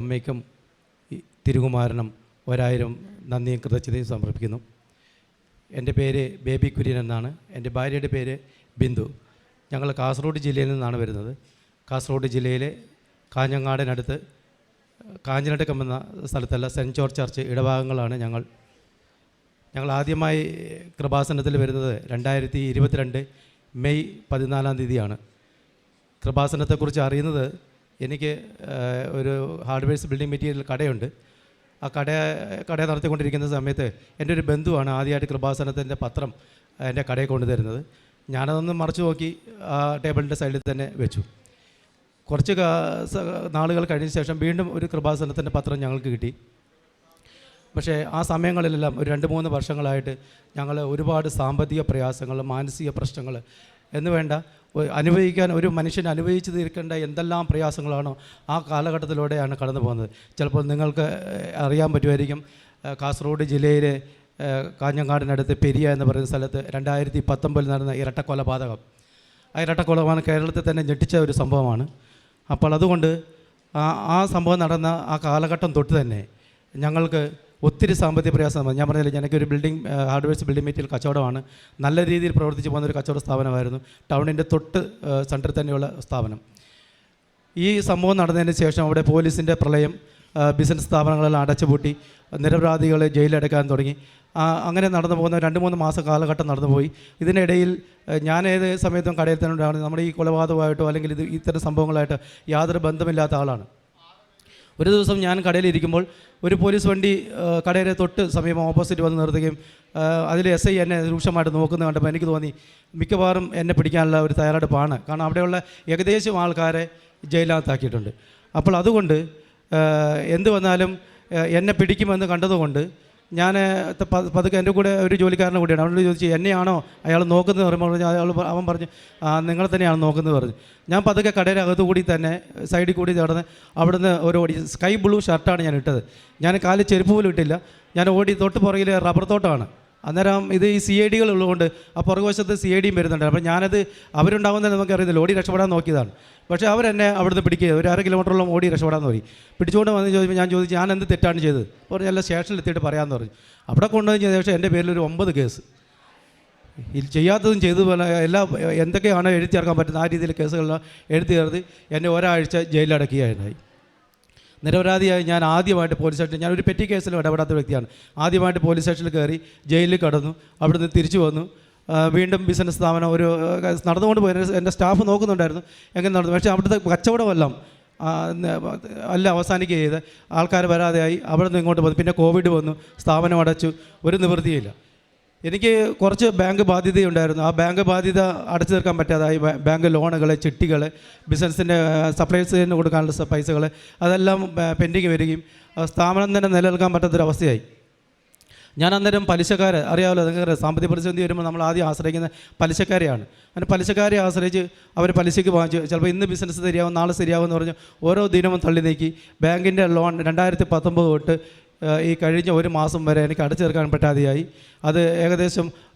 അമ്മയ്ക്കും തിരുകുമാരനും 1000 നന്ദിയും കൃതജ്ഞതയും സമർപ്പിക്കുന്നു. എൻ്റെ പേര് ബേബി കുര്യൻ എന്നാണ്. എൻ്റെ ഭാര്യയുടെ പേര് ബിന്ദു. ഞങ്ങൾ കാസർഗോഡ് ജില്ലയിൽ നിന്നാണ് വരുന്നത്. കാസർഗോഡ് ജില്ലയിലെ കാഞ്ഞങ്ങാടിനടുത്ത് കാഞ്ഞിരട്ടക്കം എന്ന സ്ഥലത്തല്ല, സെൻറ്റ് ജോർജ് ചർച്ച് ഇടഭാഗങ്ങളാണ് ഞങ്ങൾ ആദ്യമായി കൃപാസനത്തിൽ വരുന്നത് 2022 മെയ് 14 കൃപാസനത്തെക്കുറിച്ച് അറിയുന്നത്, എനിക്ക് ഒരു ഹാർഡ്വെയർസ് ബിൽഡിംഗ് മെറ്റീരിയൽ കടയുണ്ട്. ആ കട നടത്തിക്കൊണ്ടിരിക്കുന്ന സമയത്ത് എൻ്റെ ഒരു ബന്ധുവാണ് ആദ്യമായിട്ട് കൃപാസനത്തിൻ്റെ പത്രം എൻ്റെ കടയിൽ കൊണ്ടുതരുന്നത്. ഞാനതൊന്ന് മറച്ചു നോക്കി ആ ടേബിളിൻ്റെ സൈഡിൽ തന്നെ വെച്ചു. കുറച്ച് നാളുകൾ കഴിഞ്ഞ ശേഷം വീണ്ടും ഒരു കൃപാസനത്തിൻ്റെ പത്രം ഞങ്ങൾക്ക് കിട്ടി. പക്ഷേ ആ സമയങ്ങളിലെല്ലാം ഒരു 2-3 വർഷങ്ങളായിട്ട് ഞങ്ങൾ ഒരുപാട് സാമ്പത്തിക പ്രയാസങ്ങൾ, മാനസിക പ്രശ്നങ്ങൾ എന്ന് വേണ്ട അനുഭവിക്കാൻ ഒരു മനുഷ്യൻ അനുഭവിച്ച് തീർക്കേണ്ട എന്തെല്ലാം പ്രയാസങ്ങളാണോ ആ കാലഘട്ടത്തിലൂടെയാണ് കടന്നു പോകുന്നത്. ചിലപ്പോൾ നിങ്ങൾക്ക് അറിയാൻ പറ്റുമായിരിക്കും, കാസർഗോഡ് ജില്ലയിലെ കാഞ്ഞങ്ങാടിനടുത്ത് പെരിയ എന്ന് പറയുന്ന സ്ഥലത്ത് 2019 നടന്ന ഇരട്ടക്കൊലപാതകം. ആ ഇരട്ടക്കൊലപാതകം കേരളത്തിൽ തന്നെ ഞെട്ടിച്ച ഒരു സംഭവമാണ്. അപ്പോൾ അതുകൊണ്ട് ആ സംഭവം നടന്ന ആ കാലഘട്ടം തൊട്ട് തന്നെ ഞങ്ങൾക്ക് ഒത്തിരി സാമ്പത്തിക പ്രയാസം. ഞാൻ പറഞ്ഞില്ല, എനിക്കൊരു ഹാർഡ്വെയർസ് ബിൽഡിംഗ് മെറ്റീരിയൽ കച്ചവടമാണ്. നല്ല രീതിയിൽ പ്രവർത്തിച്ച് പോകുന്നൊരു കച്ചവട സ്ഥാപനമായിരുന്നു. ടൗണിൻ്റെ തൊട്ട് സെൻറ്ററിൽ തന്നെയുള്ള സ്ഥാപനം. ഈ സംഭവം നടന്നതിന് ശേഷം അവിടെ പോലീസിൻ്റെ പ്രളയം, ബിസിനസ് സ്ഥാപനങ്ങളെല്ലാം അടച്ചുപൂട്ടി, നിരപരാധികളെ ജയിലടക്കാൻ തുടങ്ങി. അങ്ങനെ നടന്നു പോകുന്ന 2-3 മാസ കാലഘട്ടം നടന്നുപോയി. ഇതിനിടയിൽ ഞാൻ ഏത് സമയത്തും കടയിൽ തന്നെ ഉണ്ടാകുന്നത്. നമ്മുടെ ഈ കൊലപാതകമായിട്ടോ അല്ലെങ്കിൽ ഇത്തരം സംഭവങ്ങളായിട്ട് യാതൊരു ബന്ധമില്ലാത്ത ആളാണ്. ഒരു ദിവസം ഞാൻ കടയിലിരിക്കുമ്പോൾ ഒരു പോലീസ് വണ്ടി കടയുടെ തൊട്ട് സമീപം ഓപ്പോസിറ്റ് വന്ന് നിർത്തുകയും അതിൽ SI എന്നെ രൂക്ഷമായിട്ട് നോക്കുന്നത് കണ്ടപ്പോൾ എനിക്ക് തോന്നി മിക്കവാറും എന്നെ പിടിക്കാനുള്ള ഒരു തയ്യാറെടുപ്പാണ്. കാരണം അവിടെയുള്ള ഏകദേശം ആൾക്കാരെ ജയിലിനകത്താക്കിയിട്ടുണ്ട്. അപ്പോൾ അതുകൊണ്ട് എന്ത് വന്നാലും എന്നെ പിടിക്കുമെന്ന് കണ്ടതുകൊണ്ട് ഞാൻ പതുക്കെ എൻ്റെ കൂടെ ഒരു ജോലിക്കാരൻ്റെ കൂടെയാണ്. അവനോട് ചോദിച്ചു, എന്നെയാണോ അയാൾ നോക്കുന്നത് പറയുമ്പോൾ അവൻ പറഞ്ഞു, നിങ്ങളെ തന്നെയാണ് നോക്കുന്നത് പറഞ്ഞു. ഞാൻ പതുക്കെ കടയുടെ അകത്തു കൂടി തന്നെ സൈഡിൽ കൂടി നടന്ന് അവിടുന്ന് ഒരു ഓടി. സ്കൈ ബ്ലൂ ഷർട്ടാണ് ഞാൻ ഇട്ടത്. ഞാൻ കാലിൽ ചെരുപ്പ് പോലും ഇട്ടില്ല. ഞാൻ ഓടി തൊട്ട് പുറകിൽ റബ്ബർ തോട്ടമാണ്. അന്നേരം ഇത് ഈ CID ഉള്ളതുകൊണ്ട് ആ പുറകുവശത്ത് CID വരുന്നുണ്ട്. അപ്പോൾ ഞാനത് അവരുണ്ടാകുന്നത് നമുക്കറിയത്തില്ല. ഓടി രക്ഷപ്പെടാൻ നോക്കിയതാണ്. പക്ഷേ അവരെന്നെ അവിടുന്ന് പിടിക്കുക, ഒരു 1/2 കിലോമീറ്ററോളം ഓടി രക്ഷപ്പെടാൻ നോക്കി. പിടിച്ചുകൊണ്ട് വന്ന് ചോദിച്ചപ്പോൾ ഞാൻ ചോദിച്ചു, ഞാൻ എന്ത് തെറ്റാണ് ചെയ്തത് പറഞ്ഞു. എല്ലാം സ്റ്റേഷനിൽ എത്തിയിട്ട് പറയാമെന്ന് പറഞ്ഞു. അവിടെ കൊണ്ടുപോയി ചെയ്ത ശേഷം എൻ്റെ പേരിൽ ഒരു 9 കേസ്, ചെയ്യാത്തതും ചെയ്തു പോലെ എന്തൊക്കെയാണോ എഴുതി ചേർക്കാൻ പറ്റുന്ന ആ രീതിയിൽ കേസുകളെല്ലാം എഴുതി ചേർത്ത് എന്നെ ഒരാഴ്ച ജയിലടക്കുകയായി. നിരപരാധിയായി ഞാൻ ആദ്യമായിട്ട് പോലീസ് സ്റ്റേഷനിൽ, ഞാനൊരു പെറ്റി കേസിലും ഇടപെടാത്ത വ്യക്തിയാണ്. ആദ്യമായിട്ട് പോലീസ് സ്റ്റേഷനിൽ കയറി ജയിലിൽ കടന്നു. അവിടുന്ന് തിരിച്ചു വന്നു. വീണ്ടും ബിസിനസ് സ്ഥാപനം ഒരു നടന്നുകൊണ്ട് പോയി. എൻ്റെ സ്റ്റാഫ് നോക്കുന്നുണ്ടായിരുന്നു എങ്ങനെ നടന്നു. പക്ഷേ അവിടുത്തെ കച്ചവടമെല്ലാം അവസാനിക്കുക ചെയ്ത് ആൾക്കാർ വരാതെയായി. അവിടെ നിന്ന് ഇങ്ങോട്ട് വന്നു. പിന്നെ കോവിഡ് വന്നു, സ്ഥാപനം അടച്ചു, ഒരു നിവൃത്തിയില്ല. എനിക്ക് കുറച്ച് ബാങ്ക് ബാധ്യതയുണ്ടായിരുന്നു. ആ ബാങ്ക് ബാധ്യത അടച്ചു തീർക്കാൻ പറ്റാതായി. ബാങ്ക് ലോണുകൾ, ചിട്ടികൾ, ബിസിനസ്സിൻ്റെ സപ്ലൈസിന് കൊടുക്കാനുള്ള പൈസകൾ അതെല്ലാം പെൻഡിങ് വരികയും സ്ഥാപനം തന്നെ നിലനിൽക്കാൻ പറ്റാത്തൊരവസ്ഥയായി. ഞാൻ അന്നേരം പലിശക്കാരെ അറിയാമല്ലോ, നിങ്ങൾക്ക് സാമ്പത്തിക പ്രതിസന്ധി വരുമ്പോൾ നമ്മൾ ആദ്യം ആശ്രയിക്കുന്ന പലിശക്കാരെയാണ്. അങ്ങനെ പലിശക്കാരെ ആശ്രയിച്ച് അവർ പലിശയ്ക്ക് വാങ്ങിച്ചു. ചിലപ്പോൾ ഇന്ന് ബിസിനസ് ശരിയാവും, നാളെ ശരിയാവുമെന്ന് പറഞ്ഞ് ഓരോ ദിനവും തള്ളി നീക്കി. ബാങ്കിൻ്റെ ലോൺ 2019 തൊട്ട് ഈ കഴിഞ്ഞ ഒരു മാസം വരെ എനിക്ക് അടച്ചു തീർക്കാൻ പറ്റാതെയായി. അത് ഏകദേശം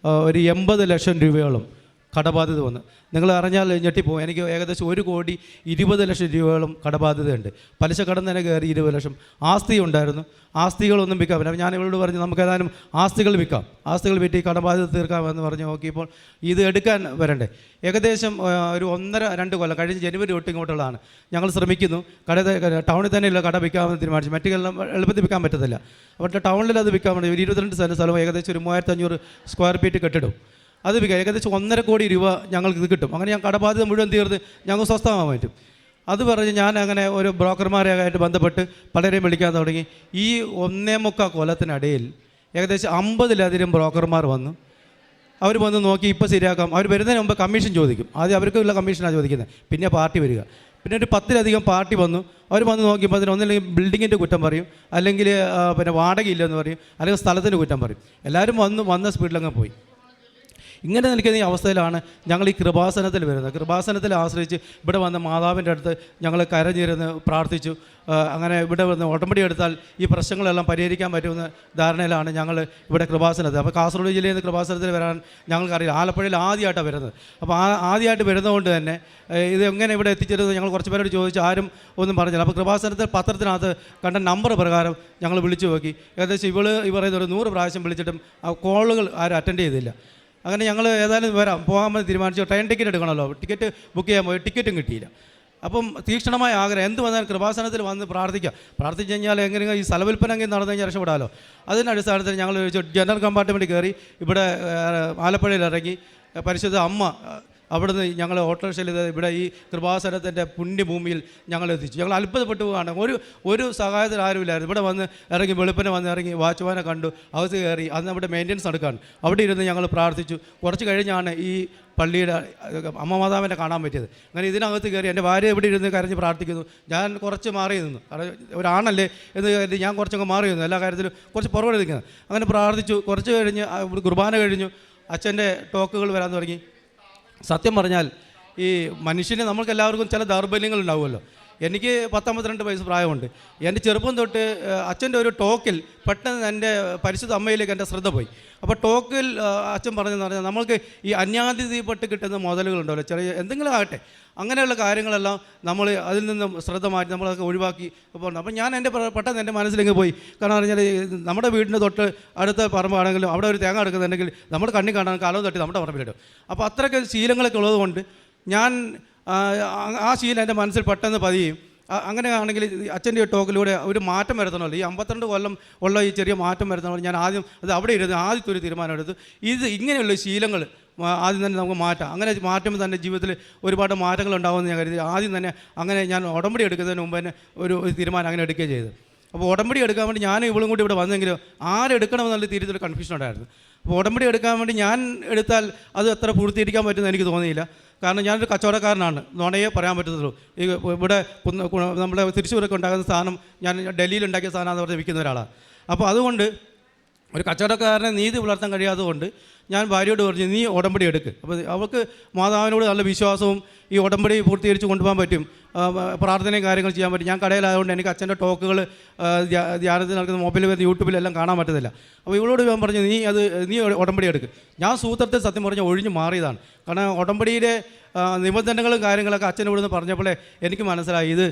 ഒരു 80 ലക്ഷം രൂപയോളം കടബാധ്യത വന്നു. നിങ്ങൾ അറിഞ്ഞാൽ ഞെട്ടിപ്പോവും. എനിക്ക് ഏകദേശം 1,20,00,000 കടബാധ്യതയുണ്ട്. പലിശ കടന്ന് തന്നെ കയറി 20 ലക്ഷം. ആസ്തി ഉണ്ടായിരുന്നു, ആസ്തികളൊന്നും വിൽക്കാൻ പറ്റില്ല. ഞാൻ ഇവളോട് പറഞ്ഞു, നമുക്ക് ഏതായാലും ആസ്തികൾ വിൽക്കാം, ആസ്തികൾ വിറ്റ് ഈ കടബാധ്യത തീർക്കാമെന്ന് പറഞ്ഞ് നോക്കിയപ്പോൾ ഇത് എടുക്കാൻ വരണ്ടേ. ഏകദേശം ഒരു 1.5-2 കൊല്ലം കഴിഞ്ഞ് ജനുവരി തൊട്ട് ഇങ്ങോട്ടുള്ളതാണ് ഞങ്ങൾ ശ്രമിക്കുന്നു. ടൗണിൽ തന്നെയുള്ള കട വിൽക്കാമെന്ന് തീരുമാനിച്ചു. മറ്റു എളുപ്പത്തിൽ വിൽക്കാൻ പറ്റത്തില്ല. അപ്പോൾ ടൗണിൽ അത് വിൽക്കാൻ വേണ്ടി ഒരു 22 സെൻറ്റ് സ്ഥലം, ഏകദേശം ഒരു 3,500 സ്ക്വയർ ഫീറ്റ് കെട്ടിടും. അത് വിൽക്കാം. ഏകദേശം 1.5 കോടി രൂപ ഞങ്ങൾക്ക് ഇത് കിട്ടും. അങ്ങനെ ഞാൻ കടബാധ്യത മുഴുവൻ തീർന്ന് ഞങ്ങൾക്ക് സ്വസ്ഥമാകാൻ പറ്റും. അത് പറഞ്ഞ് ഞാൻ അങ്ങനെ ഒരു ബ്രോക്കർമാരായിട്ട് ബന്ധപ്പെട്ട് പലരെയും വിളിക്കാൻ തുടങ്ങി. ഈ 1.25 കൊല്ലത്തിനിടയിൽ ഏകദേശം 50-ലധികം ബ്രോക്കർമാർ വന്നു. അവർ വന്ന് നോക്കി, ഇപ്പോൾ ശരിയാക്കാം. അവർ വരുന്നതിന് മുമ്പ് കമ്മീഷൻ ചോദിക്കും. ആദ്യം അവർക്കുള്ള കമ്മീഷനാണ് ചോദിക്കുന്നത്, പിന്നെ പാർട്ടി വരിക. പിന്നെ ഒരു 10-ലധികം പാർട്ടി വന്നു. അവർ വന്ന് നോക്കിയപ്പോൾ അതിന് ഒന്നില്ലെങ്കിൽ ബിൽഡിങ്ങിൻ്റെ കുറ്റം പറയും, അല്ലെങ്കിൽ പിന്നെ വാടകയില്ലെന്ന് പറയും, അല്ലെങ്കിൽ സ്ഥലത്തിൻ്റെ കുറ്റം പറയും. എല്ലാവരും വന്ന സ്പീഡിലങ്ങ് പോയി. ഇങ്ങനെ നിൽക്കുന്ന ഈ അവസ്ഥയിലാണ് ഞങ്ങൾ ഈ കൃപാസനത്തിൽ വരുന്നത്. കൃപാസനത്തിൽ ആശ്രയിച്ച് ഇവിടെ വന്ന മാതാവിൻ്റെ അടുത്ത് ഞങ്ങൾ കരഞ്ഞിരുന്ന് പ്രാർത്ഥിച്ചു. അങ്ങനെ ഇവിടെ വന്ന് ഉടമ്പടി എടുത്താൽ ഈ പ്രശ്നങ്ങളെല്ലാം പരിഹരിക്കാൻ പറ്റുമെന്ന ധാരണയിലാണ് ഞങ്ങൾ ഇവിടെ കൃപാസനത്തിൽ. അപ്പോൾ കാസർഗോഡ് ജില്ലയിൽ നിന്ന് കൃപാസനത്തിൽ വരാൻ ഞങ്ങൾക്കറിയില്ല. ആലപ്പുഴയിൽ ആദ്യമായിട്ടാണ് വരുന്നത്. അപ്പോൾ ആദ്യമായിട്ട് വരുന്നതുകൊണ്ട് തന്നെ ഇത് എങ്ങനെ ഇവിടെ എത്തിച്ചേരുന്നത് ഞങ്ങൾ കുറച്ച് പേരോട് ചോദിച്ചു, ആരും ഒന്നും പറഞ്ഞില്ല. അപ്പോൾ കൃപാസനത്തിൽ പത്രത്തിനകത്ത് കണ്ട നമ്പർ പ്രകാരം ഞങ്ങൾ വിളിച്ചു നോക്കി. ഏകദേശം ഈ പറയുന്ന ഒരു 100 പ്രാവശ്യം വിളിച്ചിട്ടും ആ കോളുകൾ ആരും അറ്റൻഡ് ചെയ്തില്ല. അങ്ങനെ ഞങ്ങൾ ഏതായാലും പോകാൻ തീരുമാനിച്ചു. ട്രെയിൻ ടിക്കറ്റ് എടുക്കണമല്ലോ, ടിക്കറ്റ് ബുക്ക് ചെയ്യാൻ പോയി, ടിക്കറ്റും കിട്ടിയില്ല. അപ്പം തീക്ഷണമായ ആഗ്രഹം എന്ത് വന്നാൽ കൃപാസനത്തിൽ വന്ന് പ്രാർത്ഥിച്ചു കഴിഞ്ഞാൽ എങ്ങനെയെങ്കിലും ഈ സ്ഥലവിൽപ്പനെങ്കിൽ നടന്നു കഴിഞ്ഞാൽ രക്ഷപ്പെടാമല്ലോ. അതിൻ്റെ അടിസ്ഥാനത്തിൽ ഞങ്ങൾ ജനറൽ കമ്പാർട്ട്മെൻറ്റ് കയറി ഇവിടെ ആലപ്പുഴയിൽ ഇറങ്ങി പരിശുദ്ധ അമ്മ അവിടുന്ന് ഞങ്ങൾ ഓട്ടോറിക്ഷയിൽ ഇവിടെ ഈ കൃപാസനത്തിൻ്റെ പുണ്യഭൂമിയിൽ ഞങ്ങൾ എത്തിച്ചു. ഞങ്ങൾ അത്ഭുതപ്പെട്ടു പോവുകയാണ്. ഒരു സഹായത്തിൽ ആരുമില്ലായിരുന്നു. ഇവിടെ വന്ന് ഇറങ്ങി വെളുപ്പിനെ വന്ന് ഇറങ്ങി വാച്ച്മാനെ കണ്ടു, അകത്ത് കയറി. അന്ന് അവിടെ മെയിൻ്റെനൻസ് നടക്കുകയാണ്. അവിടെ ഇരുന്ന് ഞങ്ങൾ പ്രാർത്ഥിച്ചു. കുറച്ച് കഴിഞ്ഞാണ് ഈ പള്ളിയുടെ അമ്മ മാതാവിനെ കാണാൻ പറ്റിയത്. അങ്ങനെ ഇതിനകത്ത് കയറി എൻ്റെ ഭാര്യ ഇവിടെ ഇരുന്ന് കരഞ്ഞ് പ്രാർത്ഥിക്കുന്നു. ഞാൻ കുറച്ച് മാറി നിന്നു. ഒരാണല്ലേ എന്ന് കരുതി ഞാൻ കുറച്ചൊക്കെ മാറി നിന്നു. എല്ലാ കാര്യത്തിലും കുറച്ച് പുറകെ നിൽക്കുന്നത്. അങ്ങനെ പ്രാർത്ഥിച്ചു. കുറച്ച് കഴിഞ്ഞ് കുർബാന കഴിഞ്ഞു. അച്ഛൻ്റെ ടോക്കുകൾ വരാൻ തുടങ്ങി. സത്യം പറഞ്ഞാൽ ഈ മനുഷ്യന് നമ്മൾക്കെല്ലാവർക്കും ചില ദൗർബല്യങ്ങൾ ഉണ്ടാവുമല്ലോ. എനിക്ക് 52 വയസ്സ് പ്രായമുണ്ട്. എൻ്റെ ചെറുപ്പം തൊട്ട് അച്ഛൻ്റെ ഒരു ടോക്കിൽ പെട്ടെന്ന് എൻ്റെ പരിശുദ്ധ അമ്മയിലേക്ക് എൻ്റെ ശ്രദ്ധ പോയി. അപ്പോൾ ടോക്കിൽ അച്ഛൻ പറഞ്ഞതെന്ന് പറഞ്ഞാൽ നമ്മൾക്ക് ഈ അന്യാധിപപ്പെട്ട് കിട്ടുന്ന മുതലുകളുണ്ടല്ലോ, ചെറിയ എന്തെങ്കിലും ആകട്ടെ, അങ്ങനെയുള്ള കാര്യങ്ങളെല്ലാം നമ്മൾ അതിൽ നിന്നും ശ്രദ്ധ മാറ്റി നമ്മളതൊക്കെ ഒഴിവാക്കി പോകുന്നു. അപ്പോൾ ഞാൻ പെട്ടെന്ന് എൻ്റെ മനസ്സിലേക്ക് പോയി. കാരണം പറഞ്ഞാൽ നമ്മുടെ വീടിൻ്റെ തൊട്ട് അടുത്ത പറമ്പാണെങ്കിലും അവിടെ ഒരു തേങ്ങ എടുക്കുന്നുണ്ടെങ്കിൽ നമ്മുടെ കണ്ണി കാണാൻ കാലം തട്ടി നമ്മുടെ പറമ്പിലിടും. അപ്പോൾ അത്രയ്ക്ക് ശീലങ്ങളൊക്കെ ഉള്ളതുകൊണ്ട് ഞാൻ ആ ശീലം എൻ്റെ മനസ്സിൽ പെട്ടെന്ന് പതിയും. അങ്ങനെയാണെങ്കിൽ അച്ഛൻ്റെ ടോക്കിലൂടെ ഒരു മാറ്റം വരുത്തണമല്ലോ. ഈ 52 കൊല്ലം ഉള്ള ഈ ചെറിയ മാറ്റം വരുത്തണമല്ലോ. ഞാൻ അത് അവിടെ ഇരുന്ന് ആദ്യത്തെ ഒരു തീരുമാനം എടുത്തു. ഇങ്ങനെയുള്ള ശീലങ്ങൾ ആദ്യം തന്നെ നമുക്ക് മാറ്റാം. അങ്ങനെ മാറ്റുമ്പോൾ തന്നെ ജീവിതത്തിൽ ഒരുപാട് മാറ്റങ്ങൾ ഉണ്ടാകുമെന്ന് ഞാൻ കരുതി. ആദ്യം തന്നെ അങ്ങനെ ഞാൻ ഉടമ്പടി എടുക്കുന്നതിന് മുമ്പ് തന്നെ ഒരു തീരുമാനം അങ്ങനെ എടുക്കുകയും ചെയ്തു. അപ്പോൾ ഉടമ്പടി എടുക്കാൻ വേണ്ടി ഞാൻ ഇവളും കൂടി ഇവിടെ വന്നെങ്കിലും ആരെടുക്കണമെന്നുള്ള തീരുമാനത്തിൽ കൺഫ്യൂഷൻ ഉണ്ടായിരുന്നു. അപ്പോൾ ഉടമ്പടി എടുക്കാൻ വേണ്ടി ഞാൻ എടുത്താൽ അത് അത്ര പൂർത്തീകരിക്കാൻ പറ്റുമെന്ന് എനിക്ക് തോന്നിയില്ല. കാരണം ഞാനൊരു കച്ചവടക്കാരനാണ്, നുണയെ പറയാൻ പറ്റത്തുള്ളൂ. ഈ ഇവിടെ നമ്മുടെ തൃശ്ശൂരൊക്കെ ഉണ്ടാകുന്ന സാധനം ഞാൻ ഡൽഹിയിൽ ഉണ്ടാക്കിയ സാധനമാണെന്ന് പറഞ്ഞ് വിൽക്കുന്ന ഒരാളാണ്. അപ്പോൾ അതുകൊണ്ട് ഒരു കച്ചവടക്കാരനെ നീതി പുലർത്താൻ കഴിയാത്തത് കൊണ്ട് ഞാൻ ഭാര്യയോട് പറഞ്ഞു, നീ ഉടമ്പടി എടുക്ക്. അപ്പോൾ അവൾക്ക് മാതാവിനോട് നല്ല വിശ്വാസവും ഈ ഉടമ്പടി പൂർത്തീകരിച്ച് കൊണ്ടുപോകാൻ പറ്റും, പ്രാർത്ഥനയും കാര്യങ്ങൾ ചെയ്യാൻ പറ്റും. ഞാൻ കടയിലായതുകൊണ്ട് എനിക്ക് അച്ഛൻ്റെ ടോക്കുകൾ ധ്യാനത്തിൽ നടക്കുന്ന മൊബൈലിൽ വരുന്ന യൂട്യൂബിലെല്ലാം കാണാൻ പറ്റത്തില്ല. അപ്പോൾ ഇവളോട് ഞാൻ പറഞ്ഞു, നീ ഉടമ്പടി എടുക്ക്. ഞാൻ സൂത്രത്തിൽ സത്യം പറഞ്ഞാൽ ഒഴിഞ്ഞു മാറിയതാണ്. കാരണം ഉടമ്പടിയിലെ നിബന്ധനകളും കാര്യങ്ങളൊക്കെ അച്ഛനെ ഇവിടുന്ന് പറഞ്ഞപ്പോഴേ എനിക്ക് മനസ്സിലായി ഇത്